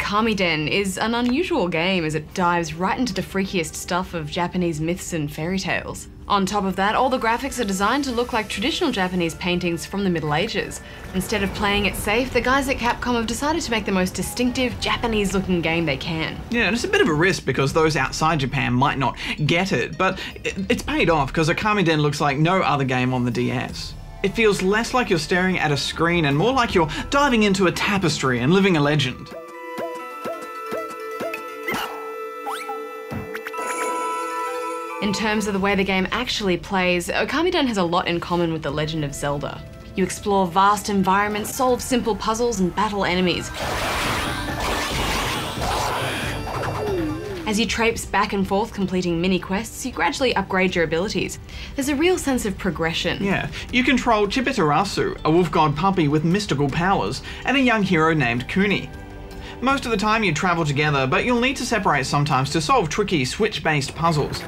Okamiden is an unusual game as it dives right into the freakiest stuff of Japanese myths and fairy tales. On top of that, all the graphics are designed to look like traditional Japanese paintings from the Middle Ages. Instead of playing it safe, the guys at Capcom have decided to make the most distinctive, Japanese-looking game they can. Yeah, and it's a bit of a risk because those outside Japan might not get it, but it's paid off because Okamiden looks like no other game on the DS. It feels less like you're staring at a screen and more like you're diving into a tapestry and living a legend. In terms of the way the game actually plays, Okamiden has a lot in common with The Legend of Zelda. You explore vast environments, solve simple puzzles, and battle enemies. As you traipse back and forth completing mini-quests, you gradually upgrade your abilities. There's a real sense of progression. Yeah, you control Chibitarasu, a wolf god puppy with mystical powers, and a young hero named Kuni. Most of the time you travel together, but you'll need to separate sometimes to solve tricky switch-based puzzles.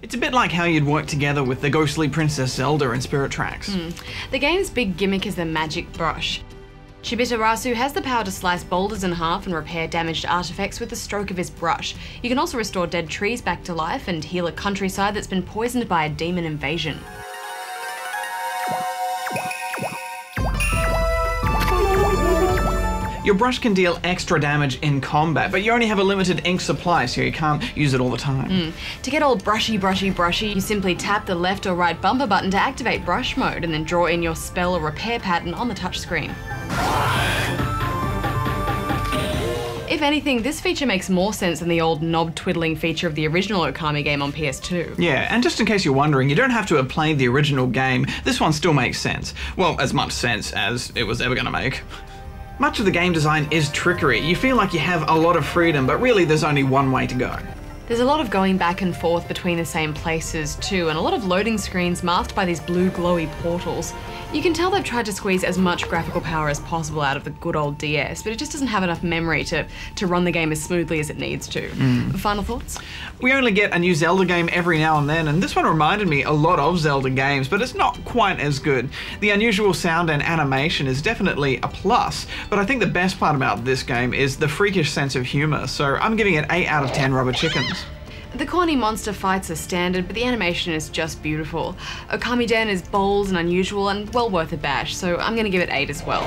It's a bit like how you'd work together with the ghostly Princess Zelda in Spirit Tracks. The game's big gimmick is the magic brush. Chibitarasu has the power to slice boulders in half and repair damaged artifacts with the stroke of his brush. You can also restore dead trees back to life and heal a countryside that's been poisoned by a demon invasion. Your brush can deal extra damage in combat, but you only have a limited ink supply, so you can't use it all the time. To get all brushy, you simply tap the left or right bumper button to activate brush mode and then draw in your spell or repair pattern on the touchscreen. If anything, this feature makes more sense than the old knob-twiddling feature of the original Okami game on PS2. Yeah, and just in case you're wondering, you don't have to have played the original game. This one still makes sense. Well, as much sense as it was ever going to make. Much of the game design is trickery. You feel like you have a lot of freedom, but really there's only one way to go. There's a lot of going back and forth between the same places too, and a lot of loading screens masked by these blue glowy portals. You can tell they've tried to squeeze as much graphical power as possible out of the good old DS, but it just doesn't have enough memory to run the game as smoothly as it needs to. Final thoughts? We only get a new Zelda game every now and then, and this one reminded me a lot of Zelda games, but it's not quite as good. The unusual sound and animation is definitely a plus, but I think the best part about this game is the freakish sense of humour, so I'm giving it 8 out of 10 rubber chickens. The corny monster fights are standard, but the animation is just beautiful. Okamiden is bold and unusual and well worth a bash, so I'm gonna give it 8 as well.